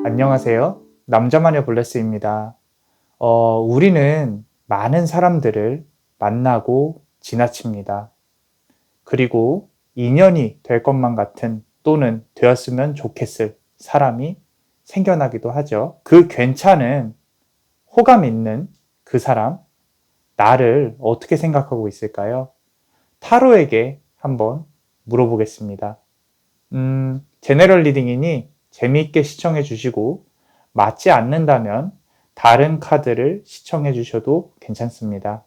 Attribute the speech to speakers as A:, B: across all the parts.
A: 안녕하세요. 남자마녀 블레스입니다. 우리는 많은 사람들을 만나고 지나칩니다. 그리고 인연이 될 것만 같은 또는 되었으면 좋겠을 사람이 생겨나기도 하죠. 그 괜찮은 호감 있는 그 사람, 나를 어떻게 생각하고 있을까요? 타로에게 한번 물어보겠습니다. 제너럴 리딩이니 재미있게 시청해 주시고 맞지 않는다면 다른 카드를 시청해 주셔도 괜찮습니다.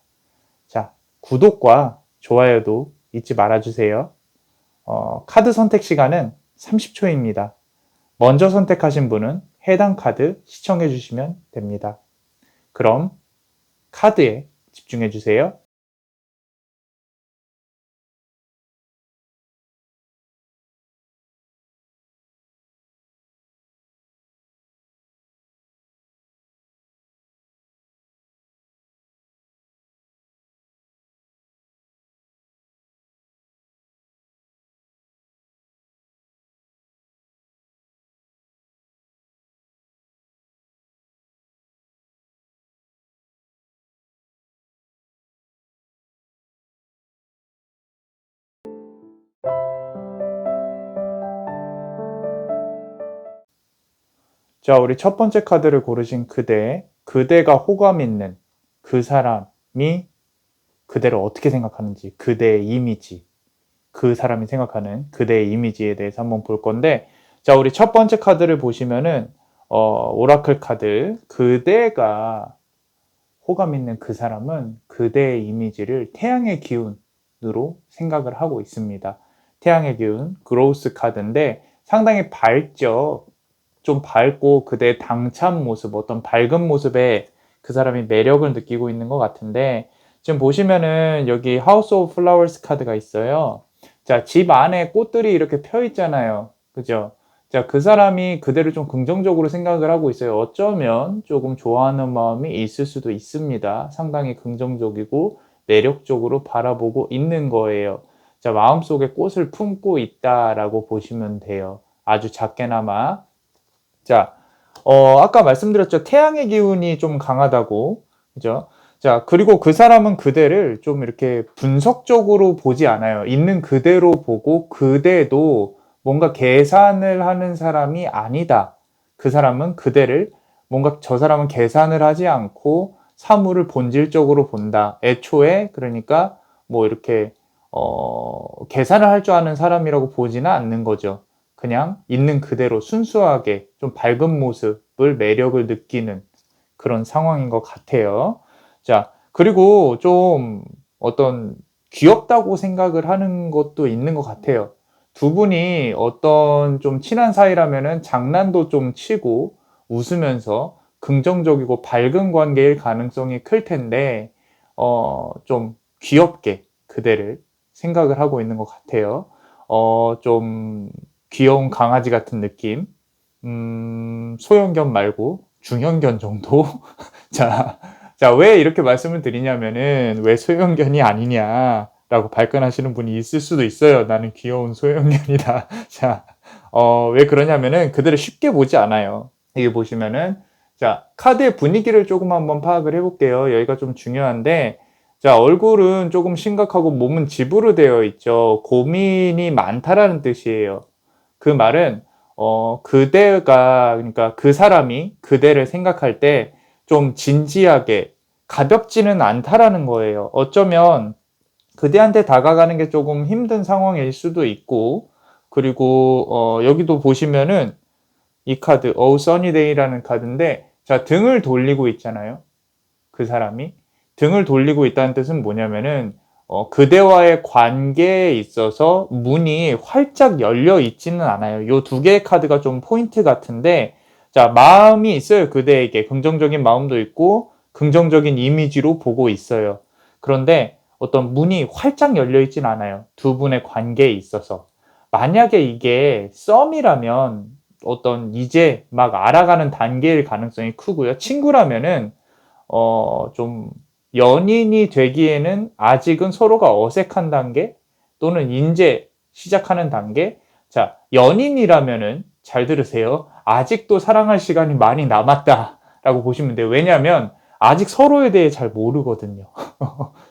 A: 자, 구독과 좋아요도 잊지 말아 주세요. 카드 선택 시간은 30초입니다. 먼저 선택하신 분은 해당 카드 시청해 주시면 됩니다. 그럼 카드에 집중해 주세요. 자, 우리 첫 번째 카드를 고르신 그대가 호감 있는 그 사람이 그대를 어떻게 생각하는지, 그대의 이미지, 그 사람이 생각하는 그대의 이미지에 대해서 한번 볼 건데, 자, 우리 첫 번째 카드를 보시면은, 오라클 카드, 그대가 호감 있는 그 사람은 그대의 이미지를 태양의 기운으로 생각을 하고 있습니다. 태양의 기운, 그로우스 카드인데, 상당히 밝죠. 좀 밝고 그대의 당찬 모습, 어떤 밝은 모습에 그 사람이 매력을 느끼고 있는 것 같은데, 지금 보시면은 여기 하우스 오브 플라워스 카드가 있어요. 자, 집 안에 꽃들이 이렇게 펴 있잖아요. 그죠? 자, 그 사람이 그대를 좀 긍정적으로 생각을 하고 있어요. 어쩌면 조금 좋아하는 마음이 있을 수도 있습니다. 상당히 긍정적이고 매력적으로 바라보고 있는 거예요. 자, 마음속에 꽃을 품고 있다라고 보시면 돼요. 아주 작게나마. 자, 아까 말씀드렸죠. 태양의 기운이 좀 강하다고. 그죠? 자, 그리고 그 사람은 그대를 좀 이렇게 분석적으로 보지 않아요. 있는 그대로 보고 그대도 뭔가 계산을 하는 사람이 아니다. 그 사람은 그대를 뭔가 저 사람은 계산을 하지 않고 사물을 본질적으로 본다. 애초에 그러니까 뭐 이렇게 계산을 할 줄 아는 사람이라고 보지는 않는 거죠. 그냥 있는 그대로 순수하게 좀 밝은 모습을 매력을 느끼는 그런 상황인 것 같아요. 자, 그리고 좀 어떤 귀엽다고 생각을 하는 것도 있는 것 같아요. 두 분이 어떤 좀 친한 사이라면은 장난도 좀 치고 웃으면서 긍정적이고 밝은 관계일 가능성이 클 텐데, 좀 귀엽게 그대를 생각을 하고 있는 것 같아요. 좀 귀여운 강아지 같은 느낌. 소형견 말고 중형견 정도? 자, 자, 왜 이렇게 말씀을 드리냐면은, 왜 소형견이 아니냐라고 발끈하시는 분이 있을 수도 있어요. 나는 귀여운 소형견이다. 자, 왜 그러냐면은, 그들을 쉽게 보지 않아요. 여기 보시면은, 자, 카드의 분위기를 조금 한번 파악을 해볼게요. 여기가 좀 중요한데, 자, 얼굴은 조금 심각하고 몸은 집으로 되어 있죠. 고민이 많다라는 뜻이에요. 그 말은 그대가, 그러니까 그 사람이 그대를 생각할 때 좀 진지하게 가볍지는 않다라는 거예요. 어쩌면 그대한테 다가가는 게 조금 힘든 상황일 수도 있고, 그리고 여기도 보시면은 이 카드 Oh Sunny Day라는 카드인데, 자, 등을 돌리고 있잖아요. 그 사람이 등을 돌리고 있다는 뜻은 뭐냐면은, 그대와의 관계에 있어서 문이 활짝 열려 있지는 않아요. 요 두 개의 카드가 좀 포인트 같은데, 자, 마음이 있어요. 그대에게 긍정적인 마음도 있고 긍정적인 이미지로 보고 있어요. 그런데 어떤 문이 활짝 열려 있진 않아요. 두 분의 관계에 있어서. 만약에 이게 썸이라면 어떤 이제 막 알아가는 단계일 가능성이 크고요. 친구라면은 좀 연인이 되기에는 아직은 서로가 어색한 단계 또는 이제 시작하는 단계. 자, 연인이라면은 잘 들으세요. 아직도 사랑할 시간이 많이 남았다라고 보시면 돼요. 왜냐하면 아직 서로에 대해 잘 모르거든요.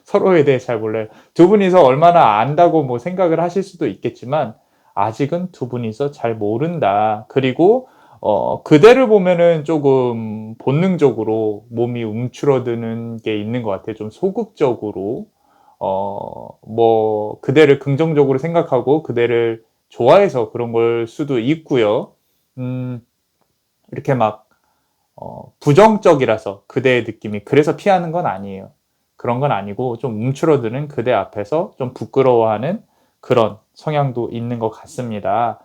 A: 서로에 대해 잘 몰라요. 두 분이서 얼마나 안다고 뭐 생각을 하실 수도 있겠지만 아직은 두 분이서 잘 모른다. 그리고 그대를 보면은 조금 본능적으로 몸이 움츠러드는 게 있는 것 같아요. 좀 소극적으로. 뭐 그대를 긍정적으로 생각하고 그대를 좋아해서 그런 걸 수도 있고요. 이렇게 막 부정적이라서 그대의 느낌이 그래서 피하는 건 아니에요. 그런 건 아니고 좀 움츠러드는 그대 앞에서 좀 부끄러워하는 그런 성향도 있는 것 같습니다.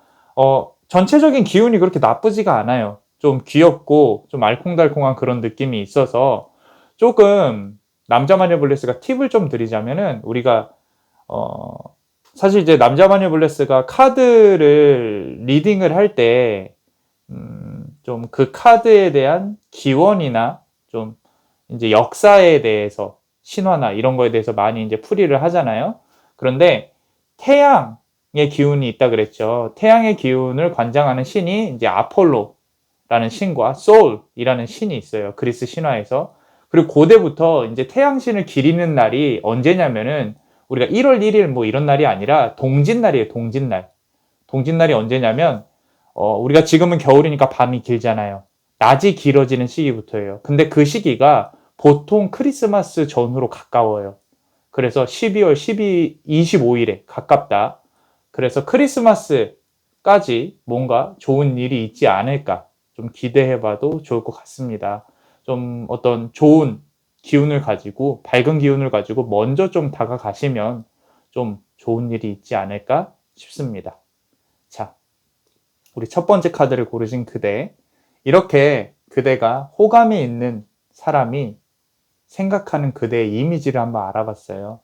A: 전체적인 기운이 그렇게 나쁘지가 않아요. 좀 귀엽고 좀 알콩달콩한 그런 느낌이 있어서 조금 남자 마녀 블레스가 팁을 좀 드리자면은 우리가 사실 이제 남자 마녀 블레스가 카드를 리딩을 할 때 좀 그 카드에 대한 기원이나 좀 이제 역사에 대해서 신화나 이런 거에 대해서 많이 이제 풀이를 하잖아요. 그런데 태양의 기운이 있다 그랬죠. 태양의 기운을 관장하는 신이 이제 아폴로라는 신과 소울이라는 신이 있어요. 그리스 신화에서. 그리고 고대부터 이제 태양신을 기리는 날이 언제냐면은 우리가 1월 1일 뭐 이런 날이 아니라 동짓날이에요. 동짓날. 동짓날이 언제냐면 우리가 지금은 겨울이니까 밤이 길잖아요. 낮이 길어지는 시기부터예요. 근데 그 시기가 보통 크리스마스 전후로 가까워요. 그래서 12월 25일에 가깝다. 그래서 크리스마스까지 뭔가 좋은 일이 있지 않을까 좀 기대해봐도 좋을 것 같습니다. 좀 어떤 좋은 기운을 가지고 밝은 기운을 가지고 먼저 좀 다가가시면 좀 좋은 일이 있지 않을까 싶습니다. 자, 우리 첫 번째 카드를 고르신 그대. 이렇게 그대가 호감이 있는 사람이 생각하는 그대의 이미지를 한번 알아봤어요.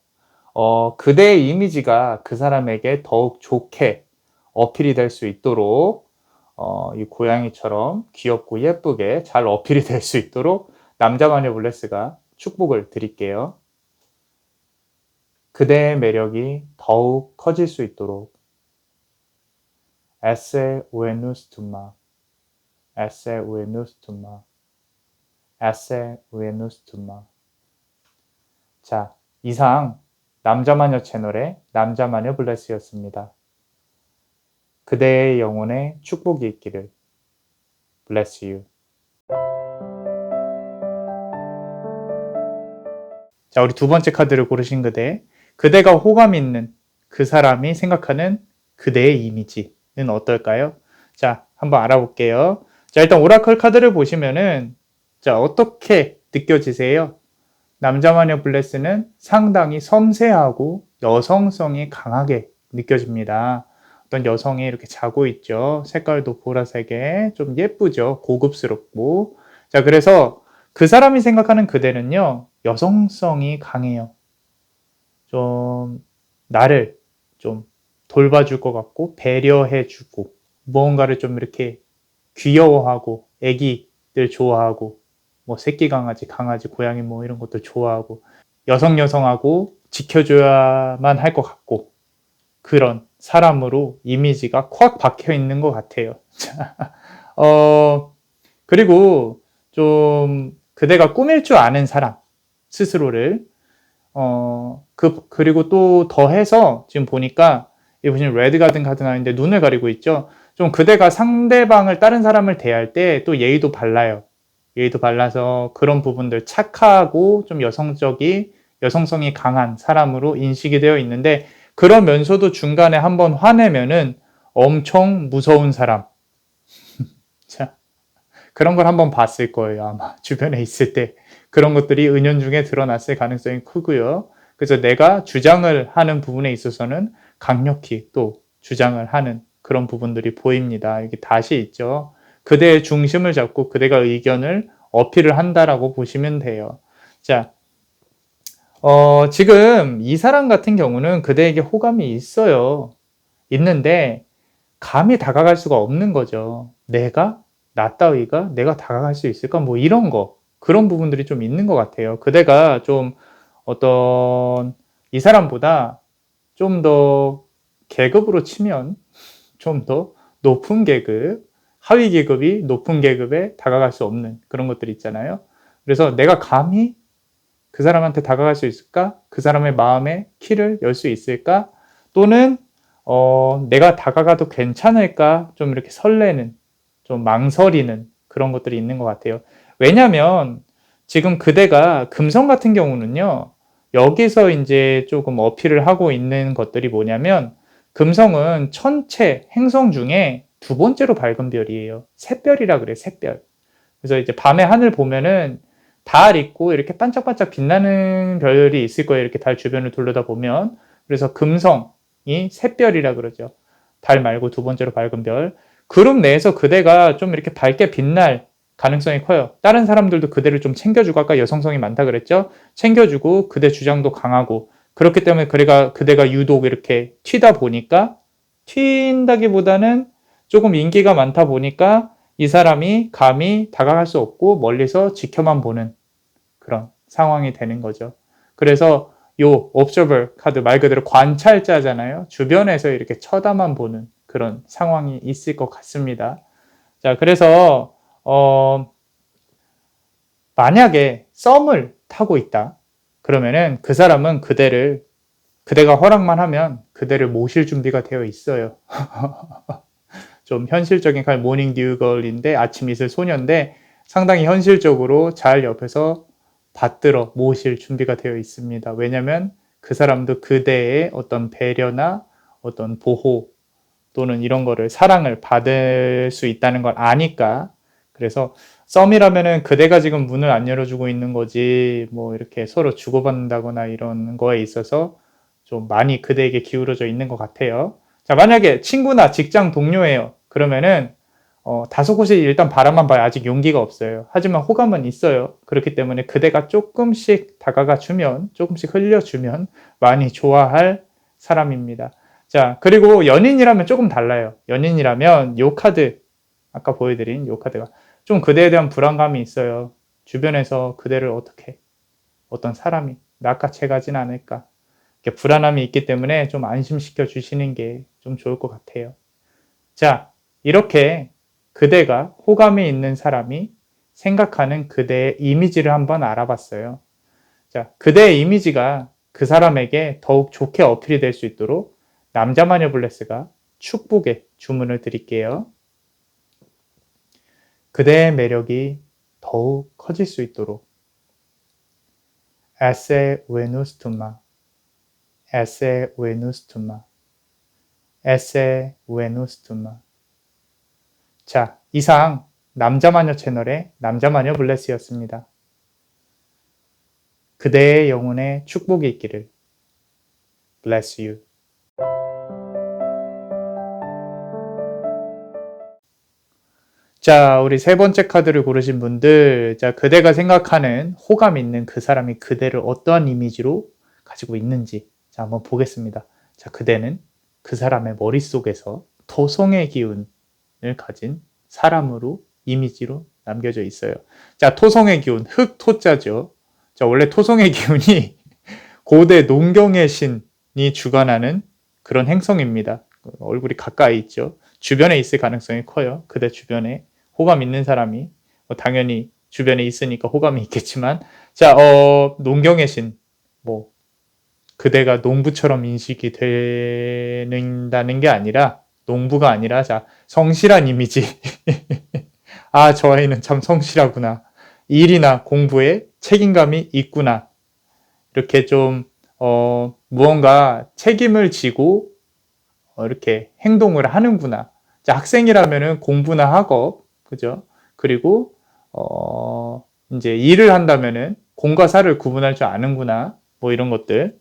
A: 그대의 이미지가 그 사람에게 더욱 좋게 어필이 될 수 있도록 이 고양이처럼 귀엽고 예쁘게 잘 어필이 될 수 있도록 남자 마녀 블레스가 축복을 드릴게요. 그대의 매력이 더욱 커질 수 있도록 Esse Venustuma, Esse Venustuma, Esse Venustuma. 자, 이상 남자마녀 채널의 남자마녀 블레스였습니다. 그대의 영혼에 축복이 있기를. Bless you. 자, 우리 두 번째 카드를 고르신 그대. 그대가 호감 있는 그 사람이 생각하는 그대의 이미지는 어떨까요? 자, 한번 알아볼게요. 자, 일단 오라클 카드를 보시면은 자, 어떻게 느껴지세요? 남자마녀 블레스는 상당히 섬세하고 여성성이 강하게 느껴집니다. 어떤 여성이 이렇게 자고 있죠. 색깔도 보라색에 좀 예쁘죠. 고급스럽고. 자, 그래서 그 사람이 생각하는 그대는요, 여성성이 강해요. 좀 나를 좀 돌봐줄 것 같고 배려해주고 무언가를 좀 이렇게 귀여워하고 애기들 좋아하고 뭐 새끼 강아지, 고양이 뭐 이런 것도 좋아하고 여성하고 지켜줘야만 할 것 같고 그런 사람으로 이미지가 콱 박혀 있는 것 같아요. 그리고 좀 그대가 꾸밀 줄 아는 사람 스스로를 그리고 또 더해서 지금 보니까 이 보시면 레드 가든 카드 나왔는데 눈을 가리고 있죠. 좀 그대가 상대방을 다른 사람을 대할 때 또 예의도 발라요. 예의도 발라서 그런 부분들 착하고 좀 여성성이 강한 사람으로 인식이 되어 있는데 그러면서도 중간에 한번 화내면은 엄청 무서운 사람. 자, 그런 걸 한번 봤을 거예요. 아마 주변에 있을 때 그런 것들이 은연중에 드러났을 가능성이 크고요. 그래서 내가 주장을 하는 부분에 있어서는 강력히 또 주장을 하는 그런 부분들이 보입니다. 여기 다시 있죠. 그대의 중심을 잡고 그대가 의견을 어필을 한다라고 보시면 돼요. 자, 지금 이 사람 같은 경우는 그대에게 호감이 있어요. 있는데 감히 다가갈 수가 없는 거죠. 나 따위가 내가 다가갈 수 있을까? 뭐 이런 거. 그런 부분들이 좀 있는 것 같아요. 그대가 좀 어떤 이 사람보다 좀 더 계급으로 치면 좀 더 높은 계급, 하위 계급이 높은 계급에 다가갈 수 없는 그런 것들이 있잖아요. 그래서 내가 감히 그 사람한테 다가갈 수 있을까? 그 사람의 마음의 키를 열 수 있을까? 또는 내가 다가가도 괜찮을까? 좀 이렇게 설레는, 좀 망설이는 그런 것들이 있는 것 같아요. 왜냐하면 지금 그대가 금성 같은 경우는요, 여기서 이제 조금 어필을 하고 있는 것들이 뭐냐면, 금성은 천체 행성 중에 두 번째로 밝은 별이에요. 샛별이라 그래요, 샛별. 그래서 이제 밤에 하늘 보면은 달 있고 이렇게 반짝반짝 빛나는 별이 있을 거예요. 이렇게 달 주변을 둘러다 보면. 그래서 금성이 샛별이라 그러죠. 달 말고 두 번째로 밝은 별. 그룹 내에서 그대가 좀 이렇게 밝게 빛날 가능성이 커요. 다른 사람들도 그대를 좀 챙겨주고, 아까 여성성이 많다 그랬죠? 챙겨주고 그대 주장도 강하고, 그렇기 때문에 그대가 유독 이렇게 튀다 보니까, 튄다기보다는 조금 인기가 많다 보니까 이 사람이 감히 다가갈 수 없고 멀리서 지켜만 보는 그런 상황이 되는 거죠. 그래서 요 observer 카드 말 그대로 관찰자잖아요. 주변에서 이렇게 쳐다만 보는 그런 상황이 있을 것 같습니다. 자, 그래서 만약에 썸을 타고 있다. 그러면은 그 사람은 그대가 허락만 하면 그대를 모실 준비가 되어 있어요. 좀 현실적인 모닝 듀걸인데, 아침 이슬 소녀인데 상당히 현실적으로 잘 옆에서 받들어 모실 준비가 되어 있습니다. 왜냐하면 그 사람도 그대의 어떤 배려나 어떤 보호 또는 이런 거를, 사랑을 받을 수 있다는 걸 아니까. 그래서 썸이라면은 그대가 지금 문을 안 열어주고 있는 거지, 뭐 이렇게 서로 주고받는다거나 이런 거에 있어서 좀 많이 그대에게 기울어져 있는 것 같아요. 자, 만약에 친구나 직장 동료예요. 그러면은 다소 곳이 일단 바라만 봐요. 아직 용기가 없어요. 하지만 호감은 있어요. 그렇기 때문에 그대가 조금씩 다가가 주면, 조금씩 흘려주면 많이 좋아할 사람입니다. 자, 그리고 연인이라면 조금 달라요. 연인이라면 요 카드, 아까 보여드린 요 카드가 좀 그대에 대한 불안감이 있어요. 주변에서 그대를 어떤 사람이 낚아채가진 않을까, 이렇게 불안함이 있기 때문에 좀 안심시켜 주시는 게 좀 좋을 것 같아요. 자, 이렇게 그대가 호감이 있는 사람이 생각하는 그대의 이미지를 한번 알아봤어요. 자, 그대의 이미지가 그 사람에게 더욱 좋게 어필이 될 수 있도록 남자마녀 블레스가 축복의 주문을 드릴게요. 그대의 매력이 더욱 커질 수 있도록 Esse Venus Tuma, Esse Venus Tuma, Esse Venus Tuma. 자, 이상 남자마녀 채널의 남자마녀 블레스였습니다. 그대의 영혼에 축복이 있기를. Bless you. 자, 우리 세 번째 카드를 고르신 분들, 자, 그대가 생각하는 호감 있는 그 사람이 그대를 어떠한 이미지로 가지고 있는지, 자, 한번 보겠습니다. 자, 그대는 그 사람의 머릿속에서 토성의 기운을 가진 사람으로, 이미지로 남겨져 있어요. 자, 토성의 기운, 흑토자죠. 자, 원래 토성의 기운이 고대 농경의 신이 주관하는 그런 행성입니다. 얼굴이 가까이 있죠. 주변에 있을 가능성이 커요. 그대 주변에 호감 있는 사람이, 당연히 주변에 있으니까 호감이 있겠지만, 자, 농경의 신, 뭐 그대가 농부처럼 인식이 된다는 게 아니라, 농부가 아니라, 자, 성실한 이미지. 아, 저 아이는 참 성실하구나. 일이나 공부에 책임감이 있구나. 이렇게 좀 무언가 책임을 지고 이렇게 행동을 하는구나. 자, 학생이라면은 공부나 학업, 그죠? 그리고 이제 일을 한다면은 공과 사를 구분할 줄 아는구나. 뭐 이런 것들.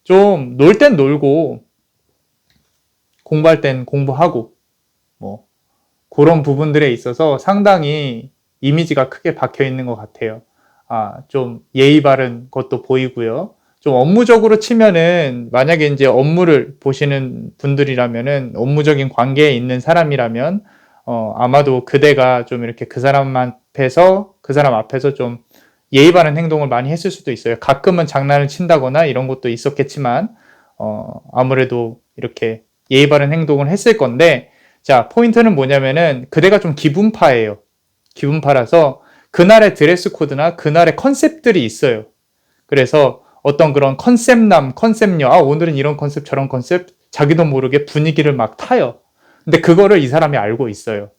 A: 좀 놀 땐 놀고 공부할 땐 공부하고, 뭐 그런 부분들에 있어서 상당히 이미지가 크게 박혀 있는 것 같아요. 좀 예의 바른 것도 보이고요. 좀 업무적으로 치면은, 만약에 이제 업무를 보시는 분들이라면은, 업무적인 관계에 있는 사람이라면, 아마도 그대가 좀 이렇게 그 사람 앞에서 좀 예의 바른 행동을 많이 했을 수도 있어요. 가끔은 장난을 친다거나 이런 것도 있었겠지만, 아무래도 이렇게 예의 바른 행동을 했을 건데, 자, 포인트는 뭐냐면은 그대가 좀 기분파예요. 기분파라서 그날의 드레스 코드나 그날의 컨셉들이 있어요. 그래서 어떤 그런 컨셉남, 컨셉녀, 오늘은 이런 컨셉, 저런 컨셉, 자기도 모르게 분위기를 막 타요. 근데 그거를 이 사람이 알고 있어요.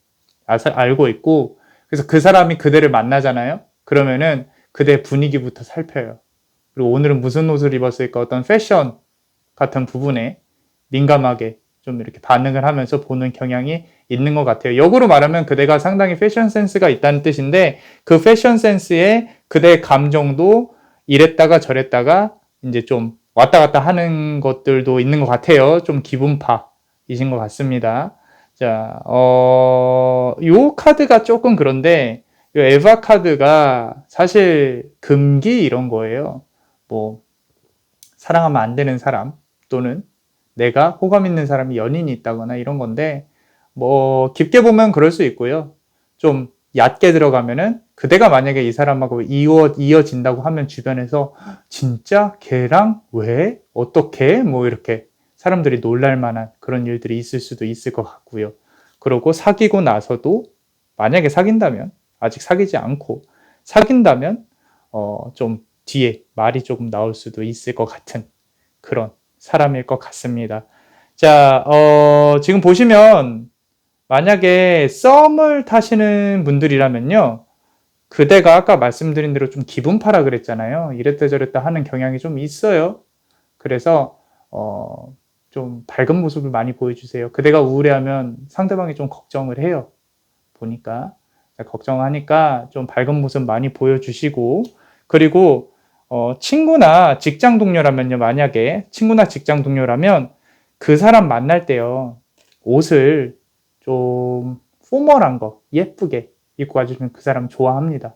A: 알고 있고, 그래서 그 사람이 그대를 만나잖아요? 그러면은 그대 분위기부터 살펴요. 그리고 오늘은 무슨 옷을 입었을까? 어떤 패션 같은 부분에 민감하게 좀 이렇게 반응을 하면서 보는 경향이 있는 것 같아요. 역으로 말하면 그대가 상당히 패션 센스가 있다는 뜻인데 그 패션 센스에 그대의 감정도 이랬다가 저랬다가 이제 좀 왔다 갔다 하는 것들도 있는 것 같아요. 좀 기분파이신 것 같습니다. 자, 요 카드가 조금 그런데 요 에바 카드가 사실 금기 이런 거예요. 뭐 사랑하면 안 되는 사람 또는 내가 호감 있는 사람이 연인이 있다거나 이런 건데 뭐 깊게 보면 그럴 수 있고요. 좀 얕게 들어가면은 그대가 만약에 이 사람하고 이어진다고 하면 주변에서 진짜 걔랑 왜? 어떻게? 뭐 이렇게 사람들이 놀랄 만한 그런 일들이 있을 수도 있을 것 같고요. 그리고 사귀고 나서도 만약에 사귄다면 아직 사귀지 않고 사귄다면 좀 뒤에 말이 조금 나올 수도 있을 것 같은 그런 사람일 것 같습니다. 자, 지금 보시면 만약에 썸을 타시는 분들이라면요. 그대가 아까 말씀드린 대로 좀 기분파라 그랬잖아요. 이랬다 저랬다 하는 경향이 좀 있어요. 그래서 좀 밝은 모습을 많이 보여주세요. 그대가 우울해하면 상대방이 좀 걱정을 해요. 보니까 걱정하니까 좀 밝은 모습 많이 보여주시고 그리고 친구나 직장 동료라면요. 만약에 친구나 직장 동료라면 그 사람 만날 때요. 옷을 좀 포멀한 거 예쁘게 입고 와주시면 그 사람 좋아합니다.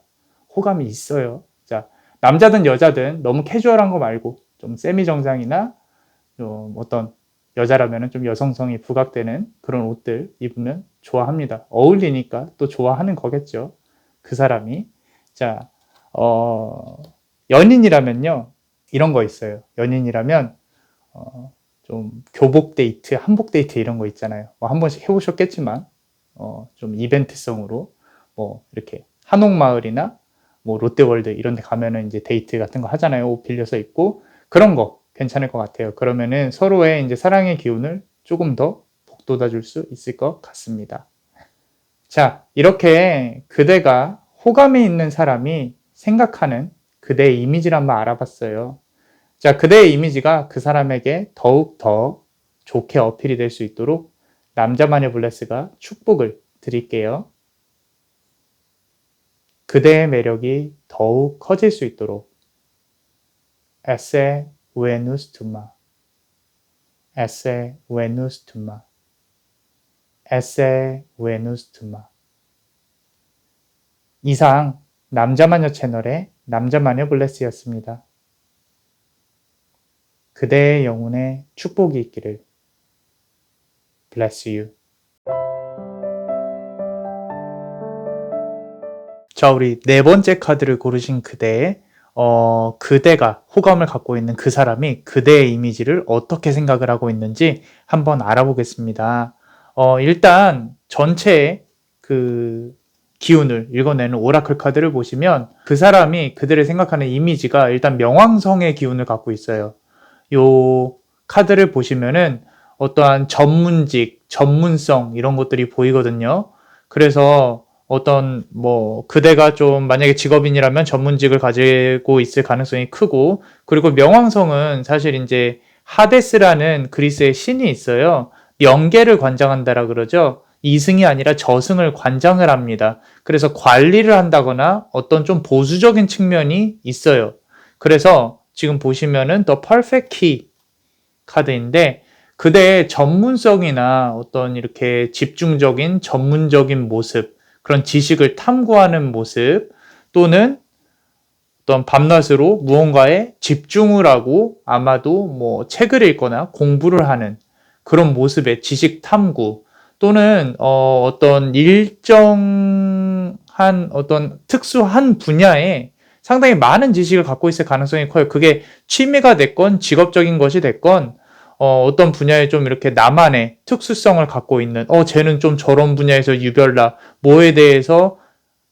A: 호감이 있어요. 자, 남자든 여자든 너무 캐주얼한 거 말고 좀 세미 정장이나 좀 어떤 여자라면 좀 여성성이 부각되는 그런 옷들 입으면 좋아합니다. 어울리니까 또 좋아하는 거겠죠. 그 사람이. 자, 연인이라면요. 이런 거 있어요. 연인이라면 좀 교복 데이트, 한복 데이트 이런 거 있잖아요. 뭐 한 번씩 해보셨겠지만 좀 이벤트성으로 뭐 이렇게 한옥마을이나 뭐 롯데월드 이런 데 가면은 이제 데이트 같은 거 하잖아요. 옷 빌려서 입고 그런 거 괜찮을 것 같아요. 그러면은 서로의 이제 사랑의 기운을 조금 더 북돋아 줄 수 있을 것 같습니다. 자, 이렇게 그대가 호감이 있는 사람이 생각하는 그대의 이미지를 한번 알아봤어요. 자, 그대의 이미지가 그 사람에게 더욱 더 좋게 어필이 될 수 있도록 남자마녀 블레스가 축복을 드릴게요. 그대의 매력이 더욱 커질 수 있도록 Esse Venus Tuma, Esse Venus Tuma, Esse Venus Tuma. 이상 남자마녀 채널의 남자마녀 블레스였습니다. 그대의 영혼에 축복이 있기를. Bless you. 자, 우리 네 번째 카드를 고르신 그대의 그대가 호감을 갖고 있는 그 사람이 그대의 이미지를 어떻게 생각을 하고 있는지 한번 알아보겠습니다. 일단 전체의 그 기운을 읽어내는 오라클 카드를 보시면 그 사람이 그들을 생각하는 이미지가 일단 명왕성의 기운을 갖고 있어요. 요 카드를 보시면은 어떠한 전문직, 전문성 이런 것들이 보이거든요. 그래서 어떤 뭐 그대가 좀 만약에 직업인이라면 전문직을 가지고 있을 가능성이 크고 그리고 명왕성은 사실 이제 하데스라는 그리스의 신이 있어요. 명계를 관장한다라 그러죠. 이승이 아니라 저승을 관장을 합니다. 그래서 관리를 한다거나 어떤 좀 보수적인 측면이 있어요. 그래서 지금 보시면은 The Perfect Key 카드인데 그대의 전문성이나 어떤 이렇게 집중적인 전문적인 모습, 그런 지식을 탐구하는 모습 또는 어떤 밤낮으로 무언가에 집중을 하고 아마도 뭐 책을 읽거나 공부를 하는 그런 모습의 지식 탐구 또는 어떤 일정한 어떤 특수한 분야에 상당히 많은 지식을 갖고 있을 가능성이 커요. 그게 취미가 됐건 직업적인 것이 됐건 어떤 분야에 좀 이렇게 나만의 특수성을 갖고 있는, 쟤는 좀 저런 분야에서 유별나, 뭐에 대해서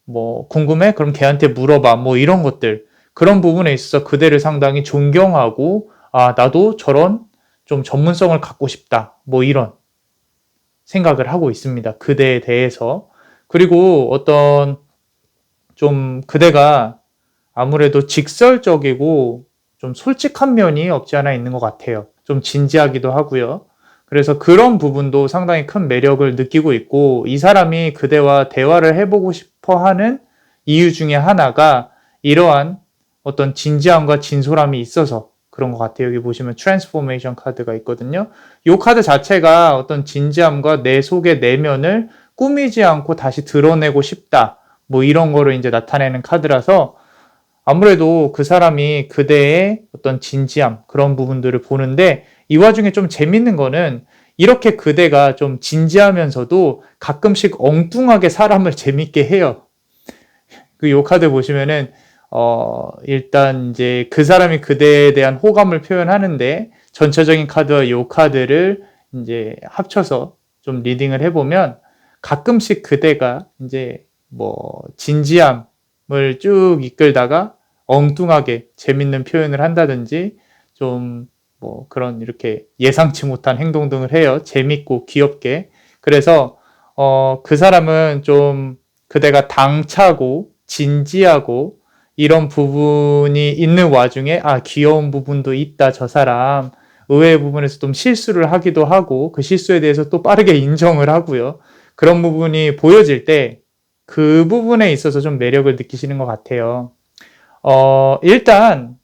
A: 뭐 궁금해? 그럼 걔한테 물어봐. 뭐 이런 것들. 그런 부분에 있어서 그대를 상당히 존경하고, 나도 저런 좀 전문성을 갖고 싶다. 뭐 이런 생각을 하고 있습니다. 그대에 대해서. 그리고 어떤 좀 그대가 아무래도 직설적이고 좀 솔직한 면이 없지 않아 있는 것 같아요. 좀 진지하기도 하고요. 그래서 그런 부분도 상당히 큰 매력을 느끼고 있고, 이 사람이 그대와 대화를 해보고 싶어 하는 이유 중에 하나가 이러한 어떤 진지함과 진솔함이 있어서 그런 것 같아요. 여기 보시면 트랜스포메이션 카드가 있거든요. 이 카드 자체가 어떤 진지함과 내 속의 내면을 꾸미지 않고 다시 드러내고 싶다. 뭐 이런 거를 이제 나타내는 카드라서 아무래도 그 사람이 그대의 어떤 진지함, 그런 부분들을 보는데, 이 와중에 좀 재밌는 거는 이렇게 그대가 좀 진지하면서도 가끔씩 엉뚱하게 사람을 재밌게 해요. 요 카드 보시면은 일단 이제 그 사람이 그대에 대한 호감을 표현하는데, 전체적인 카드와 요 카드를 이제 합쳐서 좀 리딩을 해보면 가끔씩 그대가 이제 뭐 진지함을 쭉 이끌다가 엉뚱하게 재밌는 표현을 한다든지 좀 뭐 그런 이렇게 예상치 못한 행동 등을 해요. 재밌고 귀엽게. 그래서 그 사람은 좀 그대가 당차고 진지하고 이런 부분이 있는 와중에 귀여운 부분도 있다 저 사람, 의외의 부분에서 좀 실수를 하기도 하고 그 실수에 대해서 또 빠르게 인정을 하고요. 그런 부분이 보여질 때 그 부분에 있어서 좀 매력을 느끼시는 것 같아요. 일단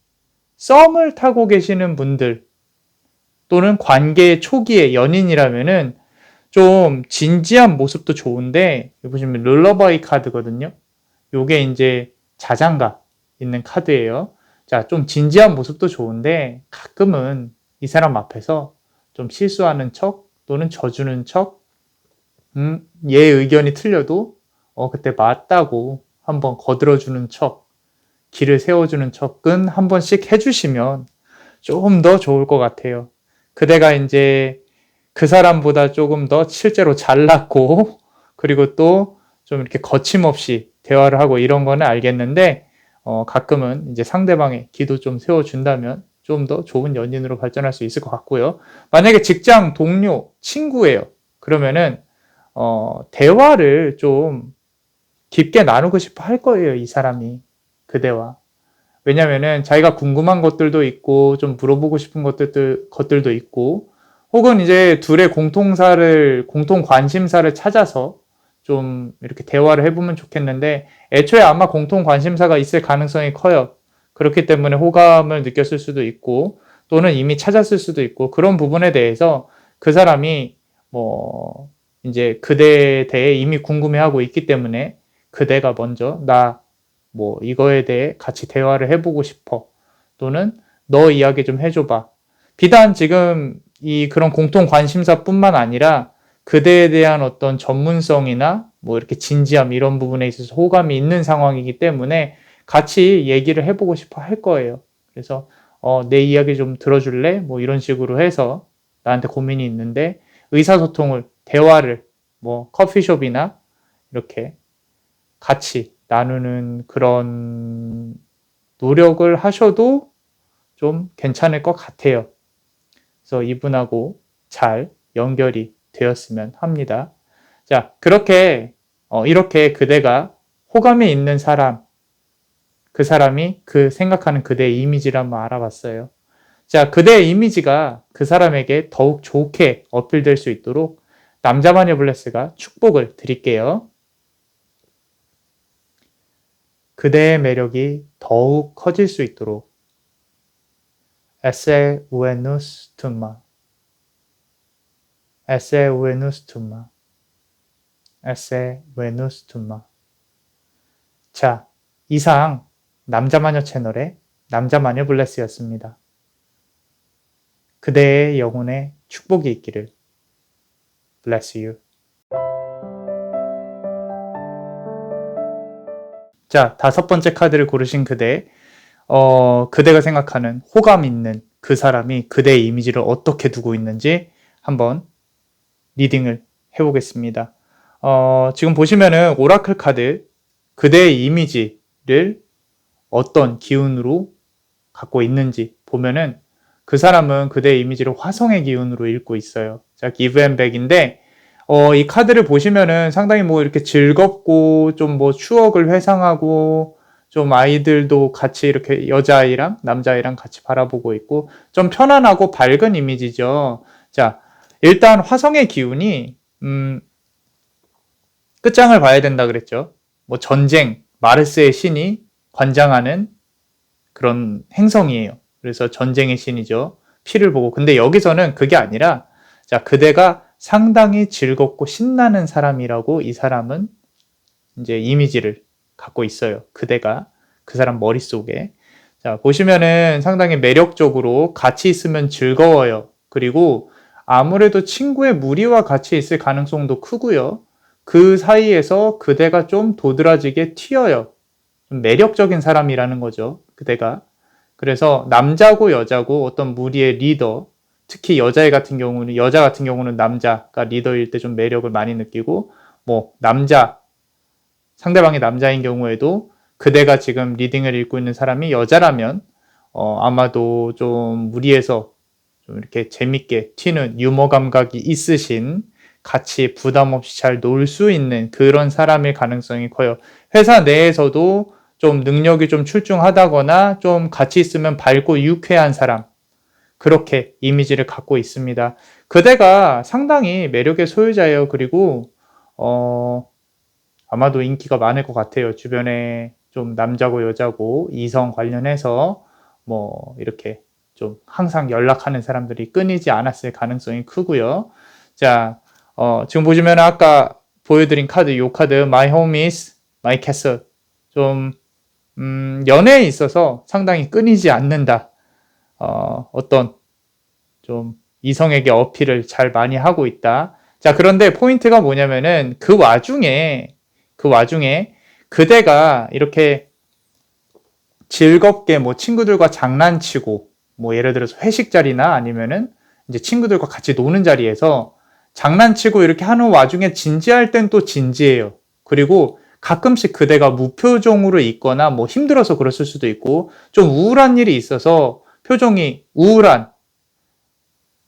A: 썸을 타고 계시는 분들 또는 관계 초기의 연인이라면은 좀 진지한 모습도 좋은데, 여기 보시면 룰러바이 카드거든요. 요게 이제 자장가 있는 카드예요. 자, 좀 진지한 모습도 좋은데 가끔은 이 사람 앞에서 좀 실수하는 척 또는 져주는 척, 얘 의견이 틀려도 그때 맞다고 한번 거들어주는 척, 길을 세워주는 척은 한 번씩 해주시면 조금 더 좋을 것 같아요. 그대가 이제 그 사람보다 조금 더 실제로 잘났고, 그리고 또 좀 이렇게 거침없이 대화를 하고 이런 거는 알겠는데, 가끔은 이제 상대방의 기도 좀 세워준다면 좀 더 좋은 연인으로 발전할 수 있을 것 같고요. 만약에 직장 동료, 친구예요. 그러면은, 대화를 좀 깊게 나누고 싶어 할 거예요, 이 사람이. 그대와. 왜냐면은 자기가 궁금한 것들도 있고 좀 물어보고 싶은 것들도 있고, 혹은 이제 둘의 공통 관심사를 찾아서 좀 이렇게 대화를 해보면 좋겠는데, 애초에 아마 공통 관심사가 있을 가능성이 커요. 그렇기 때문에 호감을 느꼈을 수도 있고 또는 이미 찾았을 수도 있고, 그런 부분에 대해서 그 사람이 뭐 이제 그대에 대해 이미 궁금해하고 있기 때문에 그대가 먼저 뭐 이거에 대해 같이 대화를 해보고 싶어, 또는 너 이야기 좀 해줘봐. 비단 지금 이 그런 공통 관심사뿐만 아니라 그대에 대한 어떤 전문성이나 뭐 이렇게 진지함 이런 부분에 있어서 호감이 있는 상황이기 때문에 같이 얘기를 해보고 싶어 할 거예요. 그래서 내 이야기 좀 들어줄래? 뭐 이런 식으로 해서 나한테 고민이 있는데, 의사소통을, 대화를 뭐 커피숍이나 이렇게 같이 나누는 그런 노력을 하셔도 좀 괜찮을 것 같아요. 그래서 이분하고 잘 연결이 되었으면 합니다. 자, 이렇게 그대가 호감이 있는 사람, 그 사람이 그 생각하는 그대의 이미지를 한번 알아봤어요. 자, 그대의 이미지가 그 사람에게 더욱 좋게 어필될 수 있도록 남자마녀 블레스가 축복을 드릴게요. 그대의 매력이 더욱 커질 수 있도록 Esse Venus Tumma, Esse Venus Tumma, Esse Venus Tumma. 자, 이상 남자마녀 채널의 남자마녀 블레스였습니다. 그대의 영혼에 축복이 있기를. Bless you. 자, 5번째 카드를 고르신 그대가 생각하는 호감 있는 그 사람이 그대의 이미지를 어떻게 두고 있는지 한번 리딩을 해보겠습니다. 지금 보시면은 오라클 카드 그대의 이미지를 어떤 기운으로 갖고 있는지 보면은 그 사람은 그대의 이미지를 화성의 기운으로 읽고 있어요. 자, give and back인데 이 카드를 보시면은 상당히 뭐 이렇게 즐겁고 좀 뭐 추억을 회상하고 좀 아이들도 같이 이렇게 여자아이랑 남자아이랑 같이 바라보고 있고 좀 편안하고 밝은 이미지죠. 자, 일단 화성의 기운이 끝장을 봐야 된다 그랬죠. 뭐 전쟁, 마르스의 신이 관장하는 그런 행성이에요. 그래서 전쟁의 신이죠. 피를 보고. 근데 여기서는 그게 아니라 자, 그대가 상당히 즐겁고 신나는 사람이라고 이 사람은 이제 이미지를 갖고 있어요. 그대가 그 사람 머릿속에. 자, 보시면은 상당히 매력적으로 같이 있으면 즐거워요. 그리고 아무래도 친구의 무리와 같이 있을 가능성도 크고요. 그 사이에서 그대가 좀 도드라지게 튀어요. 좀 매력적인 사람이라는 거죠. 그대가. 그래서 남자고 여자고 어떤 무리의 리더, 특히 여자 같은 경우는 남자가 리더일 때 좀 매력을 많이 느끼고, 뭐 상대방이 남자인 경우에도 그대가 지금 리딩을 읽고 있는 사람이 여자라면 아마도 좀 무리해서 좀 이렇게 재밌게 튀는 유머 감각이 있으신, 같이 부담 없이 잘 놀 수 있는 그런 사람일 가능성이 커요. 회사 내에서도 좀 능력이 좀 출중하다거나 좀 같이 있으면 밝고 유쾌한 사람, 그렇게 이미지를 갖고 있습니다. 그대가 상당히 매력의 소유자예요. 그리고 아마도 인기가 많을 것 같아요. 주변에 좀 남자고 여자고 이성 관련해서 뭐 이렇게 좀 항상 연락하는 사람들이 끊이지 않았을 가능성이 크고요. 자, 지금 보시면 아까 보여드린 카드, 요 카드 My Home is My Castle. 좀 연애에 있어서 상당히 끊이지 않는다. 어떤 좀 이성에게 어필을 잘 많이 하고 있다. 자, 그런데 포인트가 뭐냐면은 그 와중에 그대가 이렇게 즐겁게 뭐 친구들과 장난치고 뭐 예를 들어서 회식 자리나 아니면은 이제 친구들과 같이 노는 자리에서 장난치고 이렇게 하는 와중에 진지할 땐 또 진지해요. 그리고 가끔씩 그대가 무표정으로 있거나 뭐 힘들어서 그랬을 수도 있고 좀 우울한 일이 있어서 표정이 우울한.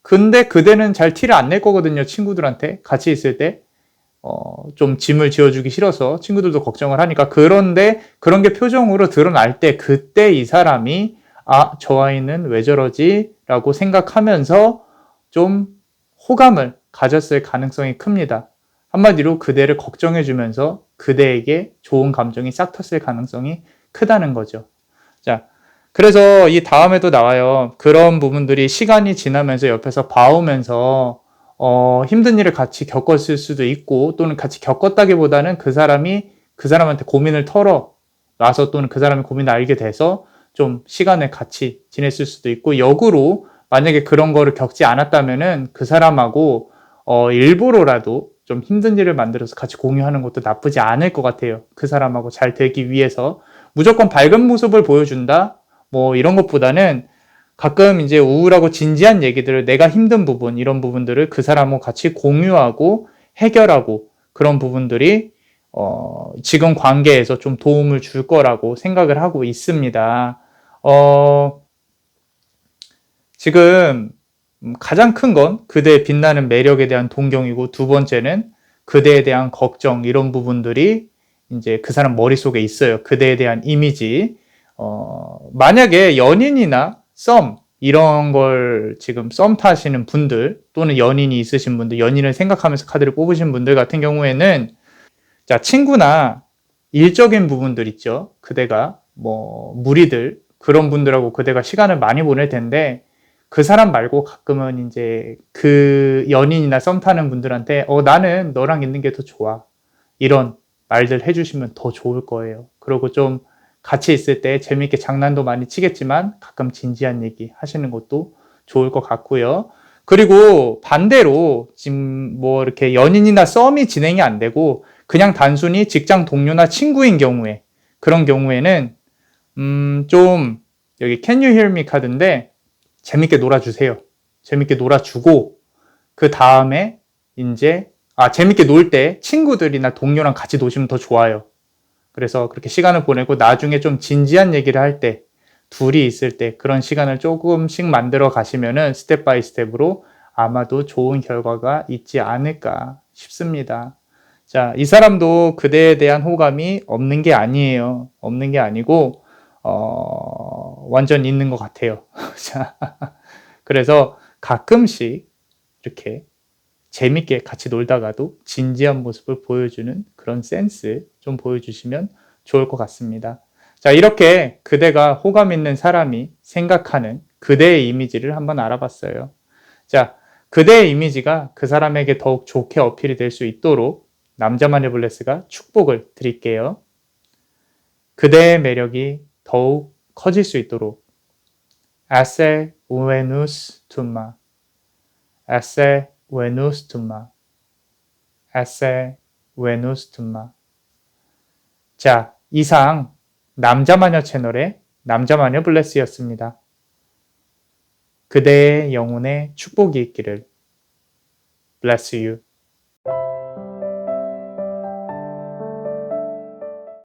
A: 근데 그대는 잘 티를 안 낼 거거든요. 친구들한테 같이 있을 때. 좀 짐을 지어주기 싫어서 친구들도 걱정을 하니까. 그런데 그런 게 표정으로 드러날 때 그때 이 사람이 저 아이는 왜 저러지? 라고 생각하면서 좀 호감을 가졌을 가능성이 큽니다. 한마디로 그대를 걱정해주면서 그대에게 좋은 감정이 싹 텄을 가능성이 크다는 거죠. 자, 그래서 이 다음에도 나와요. 그런 부분들이 시간이 지나면서 옆에서 봐오면서 힘든 일을 같이 겪었을 수도 있고, 또는 같이 겪었다기보다는 그 사람한테 고민을 털어놔서, 또는 그 사람의 고민을 알게 돼서 좀 시간을 같이 지냈을 수도 있고, 역으로 만약에 그런 거를 겪지 않았다면은 그 사람하고 일부러라도 좀 힘든 일을 만들어서 같이 공유하는 것도 나쁘지 않을 것 같아요. 그 사람하고 잘 되기 위해서. 무조건 밝은 모습을 보여준다? 뭐 이런 것보다는 가끔 이제 우울하고 진지한 얘기들을, 내가 힘든 부분, 이런 부분들을 그 사람하고 같이 공유하고 해결하고, 그런 부분들이 지금 관계에서 좀 도움을 줄 거라고 생각을 하고 있습니다. 지금 가장 큰 건 그대의 빛나는 매력에 대한 동경이고, 두 번째는 그대에 대한 걱정, 이런 부분들이 이제 그 사람 머릿속에 있어요. 그대에 대한 이미지. 만약에 연인이나 썸, 이런 걸 지금 썸 타시는 분들, 또는 연인이 있으신 분들, 연인을 생각하면서 카드를 뽑으신 분들 같은 경우에는, 자, 친구나 일적인 부분들 있죠. 그대가 뭐 무리들, 그런 분들하고 그대가 시간을 많이 보낼 텐데, 그 사람 말고 가끔은 이제 그 연인이나 썸 타는 분들한테 나는 너랑 있는 게 더 좋아, 이런 말들 해주시면 더 좋을 거예요. 그리고 좀 같이 있을 때 재미있게 장난도 많이 치겠지만 가끔 진지한 얘기 하시는 것도 좋을 것 같고요. 그리고 반대로 지금 뭐 이렇게 연인이나 썸이 진행이 안 되고 그냥 단순히 직장 동료나 친구인 경우에, 그런 경우에는 좀 여기 Can you hear me 카드인데, 재밌게 놀아주세요. 재밌게 놀아주고 그 다음에 이제 재밌게 놀 때 친구들이나 동료랑 같이 노시면 더 좋아요. 그래서 그렇게 시간을 보내고 나중에 좀 진지한 얘기를 할 때 둘이 있을 때 그런 시간을 조금씩 만들어 가시면은 스텝 바이 스텝으로 아마도 좋은 결과가 있지 않을까 싶습니다. 자, 이 사람도 그대에 대한 호감이 없는 게 아니에요. 없는 게 아니고 완전 있는 것 같아요. 자, 그래서 가끔씩 이렇게 재밌게 같이 놀다가도 진지한 모습을 보여주는 그런 센스 좀 보여주시면 좋을 것 같습니다. 자, 이렇게 그대가 호감 있는 사람이 생각하는 그대의 이미지를 한번 알아봤어요. 자, 그대의 이미지가 그 사람에게 더욱 좋게 어필이 될 수 있도록 남자만의 블레스가 축복을 드릴게요. 그대의 매력이 더욱 커질 수 있도록 Esse Venus Tuma Esse Venus Tuma Esse Venus Tuma. 자, 이상 남자마녀 채널의 남자마녀 블레스였습니다. 그대의 영혼에 축복이 있기를. Bless you.